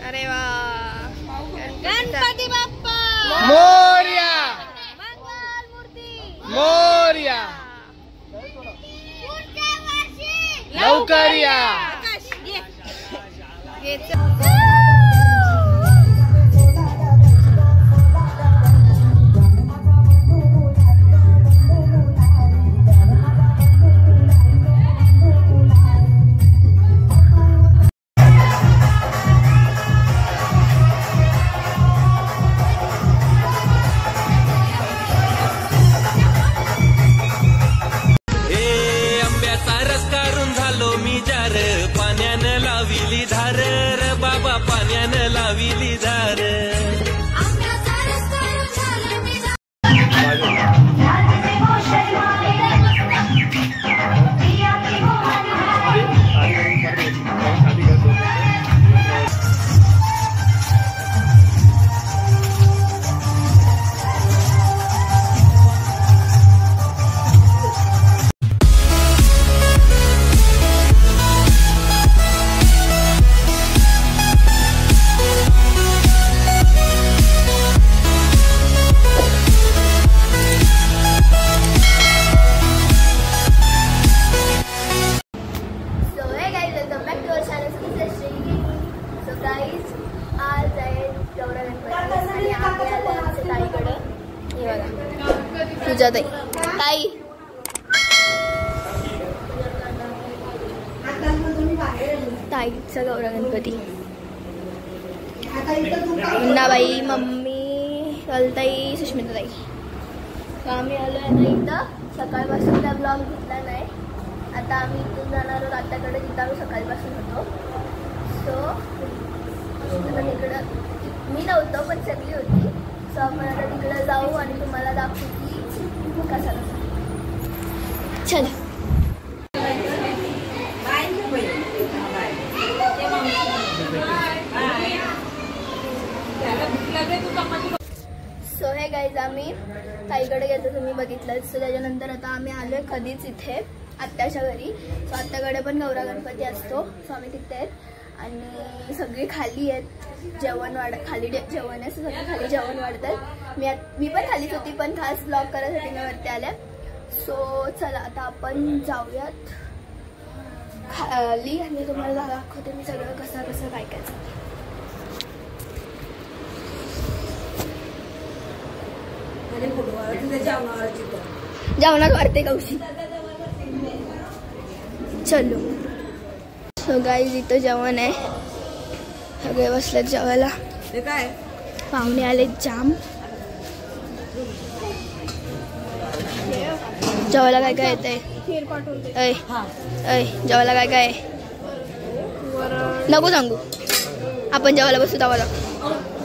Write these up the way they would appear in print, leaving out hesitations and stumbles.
अरे वा, गणपती बाप्पा मोरया, मंगल मूर्ती मोरया, लवकर या. पाण्यानं लाविली धार र बाबा, पाण्यानं लाविली धार. पूजा ताई ताई ताईचा गौरा गणपती, मुन्नाबाई, मम्मी, ललताई, सुष्मिता ताई. आम्ही आलोय ना इथं. सकाळपासून त्या ब्लॉग घेतला नाही. आता आम्ही इथून जाणार आहोत आत्याकडे, जिथं आम्ही सकाळपासून होतो. सो आता तिकडं मी नव्हतो पण सगळी होती. सो आपण आता तिकडे जाऊ आणि तुम्हाला दाखवू की कसा कसा. चल सो हे गाईज, आम्ही ताईकडे गेलो, तुम्ही बघितलं. सो त्याच्यानंतर आता आम्ही आलोय कधीच इथे आत्याच्या घरी. सो आत्याकडे पण गौरा गणपती असतो. सो आम्ही तिथे आहेत आणि सगळी खाली आहेत. जेवण खाली जेवण आहे. सगळी खाली जेवण वाढतात. मी पण खालीच होती पण खास ब्लॉग करायसाठी मी वरती आल्या. सो चला आता आपण जाऊयात खाली आणि तुम्हाला दाखवते मी सगळं कसं कसं काय काय. जेवणात वाढते कौशी. चलो. सो गाईज इथं जेवण आहे. सगळे बसलेत जेवायला. पाहुणे आले जाम. जेवायला काय काय येतंय? जेवायला काय काय नको सांगू, आपण जेवायला बसू तेव्हा.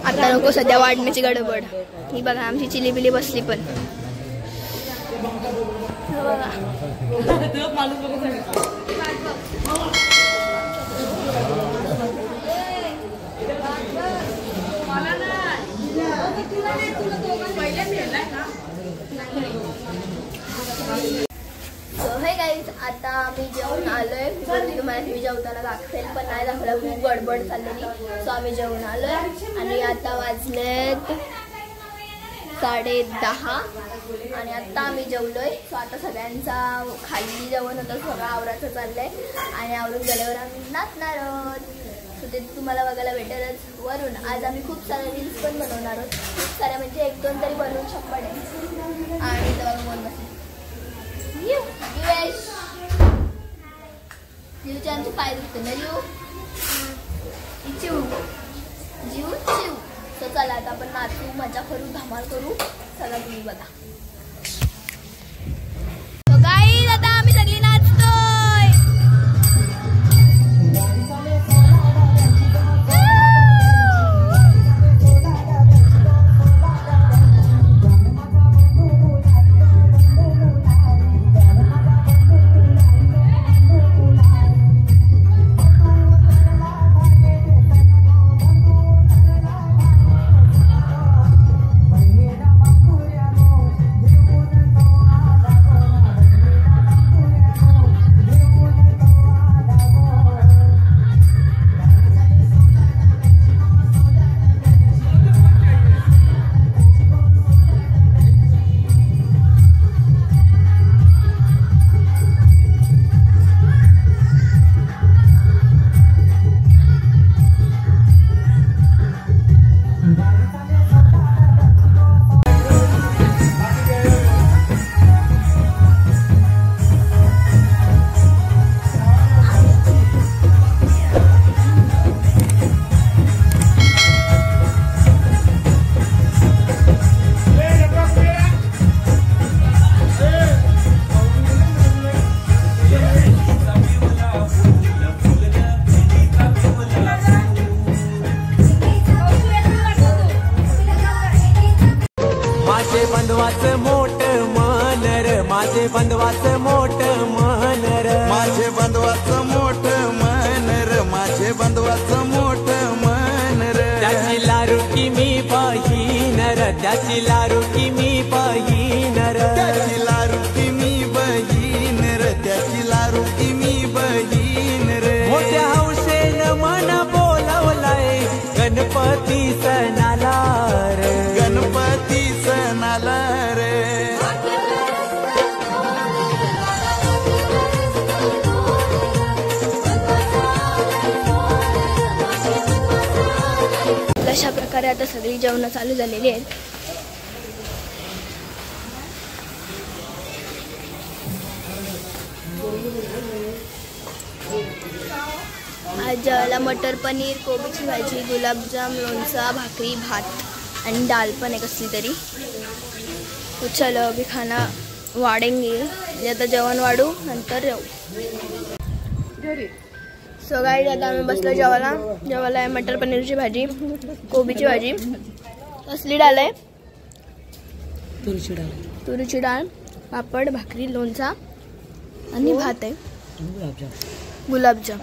आता नको, सध्या वाढण्याची गडबड. ही बघा आमची चिली बिली बसली पण. आता आम्ही जेवून आलोय. तुम्हाला मी जेवताना दाखवेल पण नाही दाखवला, खूप गडबड चाललेली. सो आम्ही जेवून आलोय आणि आता वाजलेत 10:30 आणि आता आम्ही जेवलोय. सो आता सगळ्यांचा खाली जेवण होतं, सगळं आवराचं चाललंय आणि आवरून गेल्यावर आम्ही नाचणार आहोत. सो ते तुम्हाला बघायला भेटेलच. वरून आज आम्ही खूप साऱ्या रील्स पण बनवणार आहोत. खूप साऱ्या म्हणजे 1-2 तरी बनवून शंभर आहे. आणि तेव्हा बोल बसले जीवचे आमचे पाय दुखते ना. जीव जीव जीव. सो चला आता आपण नाचू, मजा करू, धमाल करू. चला तुम्ही बघा. सो गाईज आता आम्ही सगळी नाचतोय. बंधवाचं मोठ मन र माझे बंधवाचं मोठ मन र माझे बंधवाचं मोठ मन र माझे बंधवाचं मोठ मन र त्याची लारुकी मी बहीण र त्याची लारुकी मी बहीण र त्याची लारुकी मी बहीण र त्याची लारुकी मी बहीण रे मोठ्या हौसेनं मन बोलवलाय गणपती सणाला रे गणपती सणाला रे अशा प्रकारे आता सगळी जेवण चालू झालेली आहेत. आज जेवायला मटर पनीर, कोबीची भाजी, गुलाबजाम, लोणचा, भाकरी, भात आणि दाल पण आहे कसली तरी. तो चलो अभी खाना वाढेंगे. आता जेवण वाढू नंतर येऊ. सो गाईज आता आम्ही बसलो जेवायला आहे मटर पनीरची भाजी, कोबीची भाजी, कसली डाळ आहे, तुरीची डाळ, पापड, भाकरी, लोणचा आणि भात आहे, गुलाबजाम.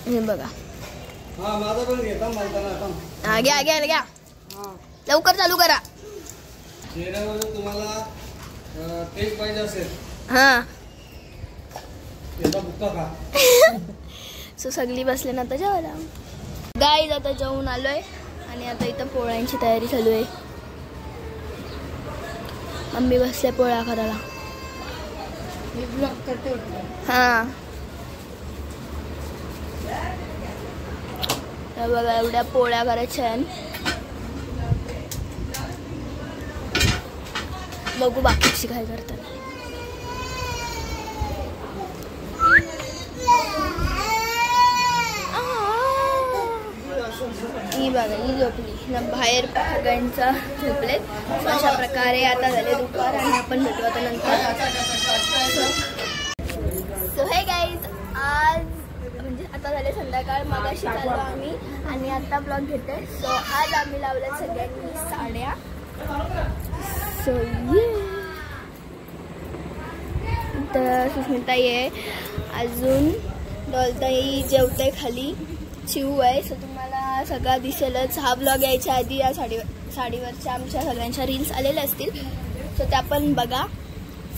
हे बघा घ्या लवकर चालू करा. हा सो सगळी बसले ना आता जेवायला. गाईज आता जेवून आलोय आणि आता इथं पोळ्यांची तयारी चालू आहे. मम्मी बसल्या पोळ्या करायला. हा बघा एवढ्या पोळ्या करायच्या. बघू बाकीची काय करतात. ही बघा ही झोपली ना बाहेर सगळ्यांचा झोपलेत. अशा प्रकारे आता झाले दुपार आणि आपण भेटू आता नंतर. सो हे गाईज आज म्हणजे आता झाले संध्याकाळ. मगाशी चाललो आम्ही आणि आता ब्लॉग घेते. सो आज आम्ही लावल्या सगळ्यांनी साड्या. सो ये तर सुस्मिताई आहे, अजून डॉलताई जेवते खाली, चिऊ आहे. सो तुम्हाला सगळा दिसेलच. हा ब्लॉग यायच्या आधी या साडीवरच्या आमच्या सगळ्यांच्या रील्स आलेल्या असतील, सो त्या पण बघा.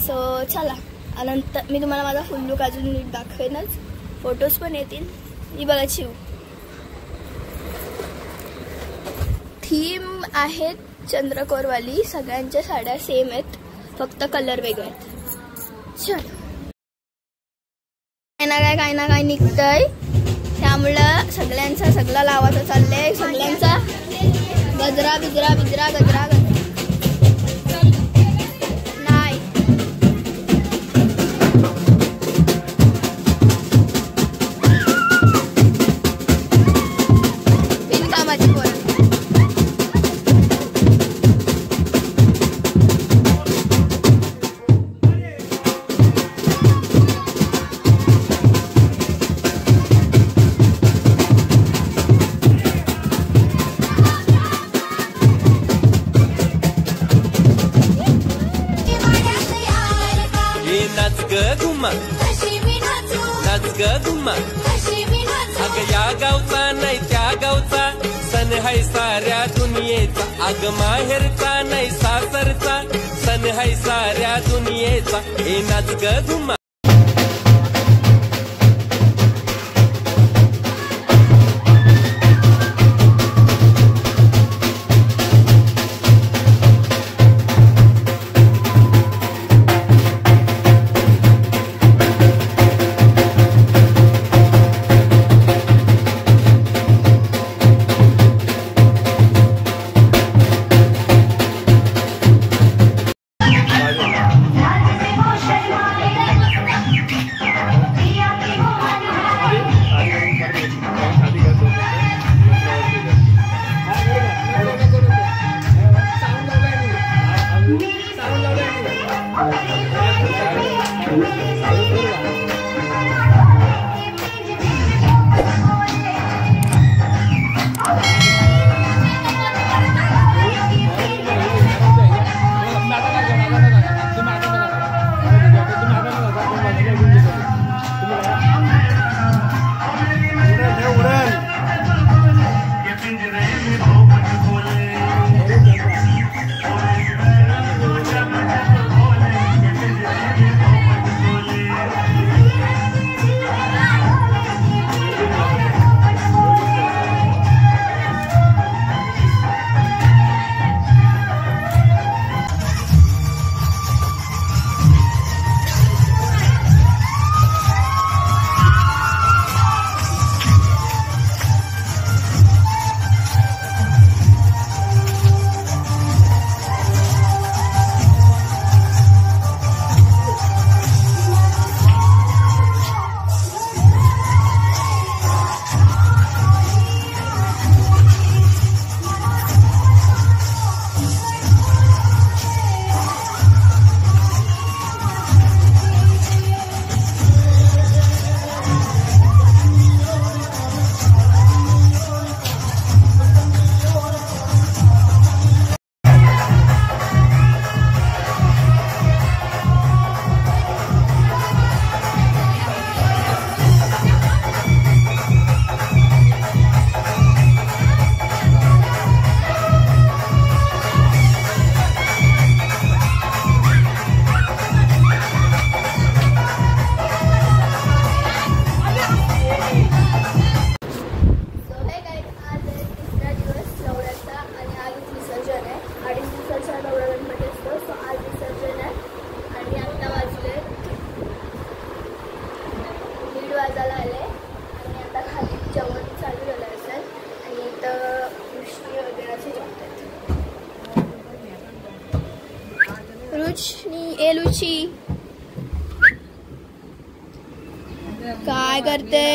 सो चला नंतर मी तुम्हाला माझा फुल लुक अजून नीट दाखवेनच, फोटोज पण येतील. ही बघा चिऊ. थीम आहेत चंद्रकोरवाली. सगळ्यांच्या साड्या सेम आहेत, फक्त कलर वेगळे आहेत. चल काही ना काय निघतंय, त्यामुळं सगळं लावायचं चाललंय. सगळ्यांचा गजरा बिजरा बिजरा गजरा नाही. बिनकामाची पोरं. नाच ग घुमा अग या गावचा नाही त्या गावचा सण हाय साऱ्या दुनियेचा. अग माहेरचा नाही सासरचा सण हाय साऱ्या दुनियेचा. हे नाच ग घुमा. एलुची काय करते?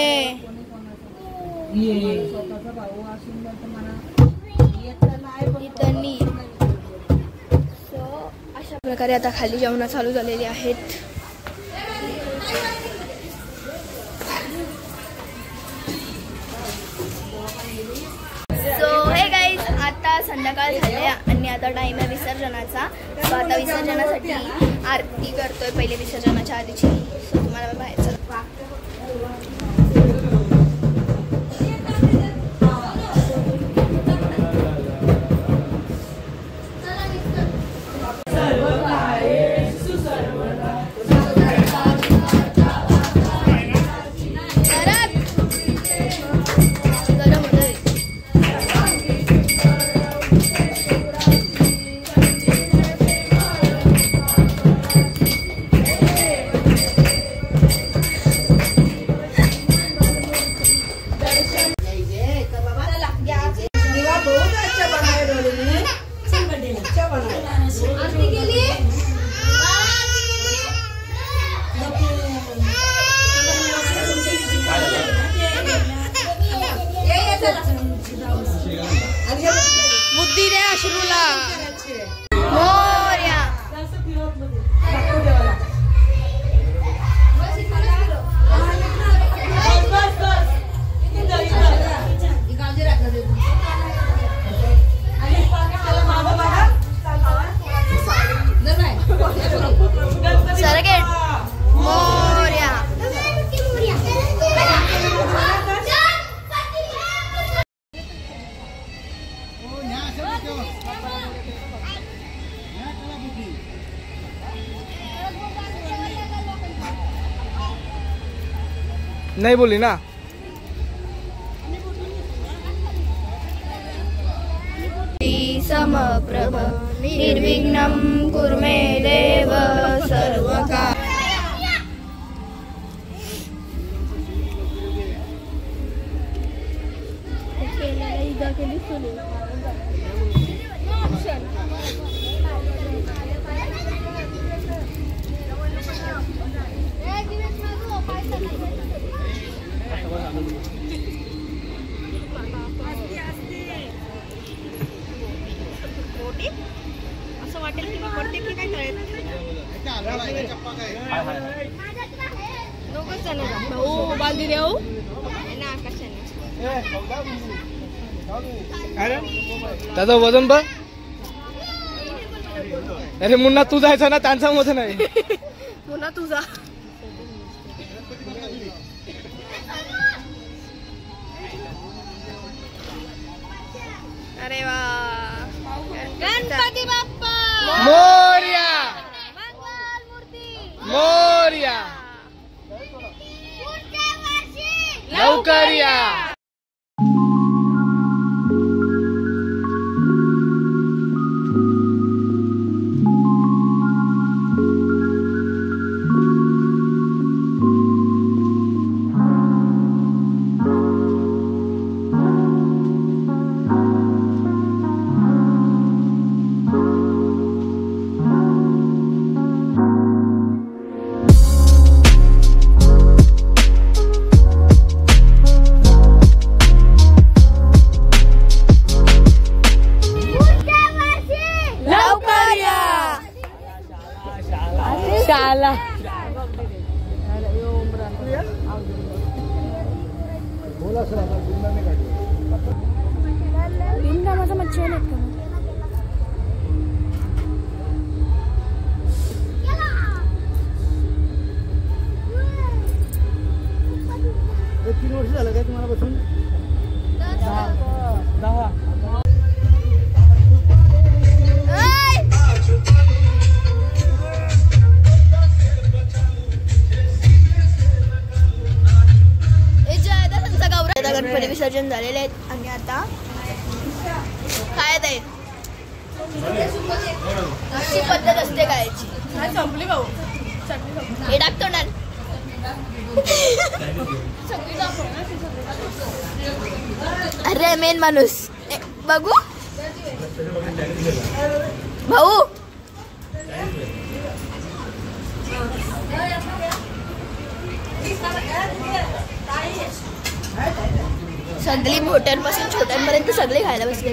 अशा प्रकारे आता खाली जेवण चालू झालेली आहेत. आता संध्याकाळ झाले आणि आता टाइम आहे विसर्जनाचा. सो आता विसर्जनासाठी आरती करतोय पहिले विसर्जनाच्या आधीची. सो तुम्हाला मी बाहेर बुद्धी दे अश्रूला. मोरया. सरकेट मोरया. नहीं बोली ना. समप्रभ निर्विघ्नं कुर्मे देव सर्वकार्य. असं वाटेल की मी पडते की काय कळेल. भाऊ बालदी देऊ ना आकाशाने. त्याचं वजन बघ. अरे मुन्ना तू जायचा ना, त्यांचा वजन आहे. मुन्ना तुझा. अरे वा. गणपती बाप्पा मोरया. मोरया. लवकर या. शाला. बिनकामाचा मच्छी आहे का? किती वर्ष झालं काय तुम्हाला बसून? 10. गणपती विसर्जन झालेले आहेत आणि आता काय ते अशी पद्धत असते खायची. संपली भाऊ. हे टाकतो ना. अरे मेन माणूस बघू भाऊ. सगळी मोठ्यांपासून छोट्यांपर्यंत सगळे खायला बसले.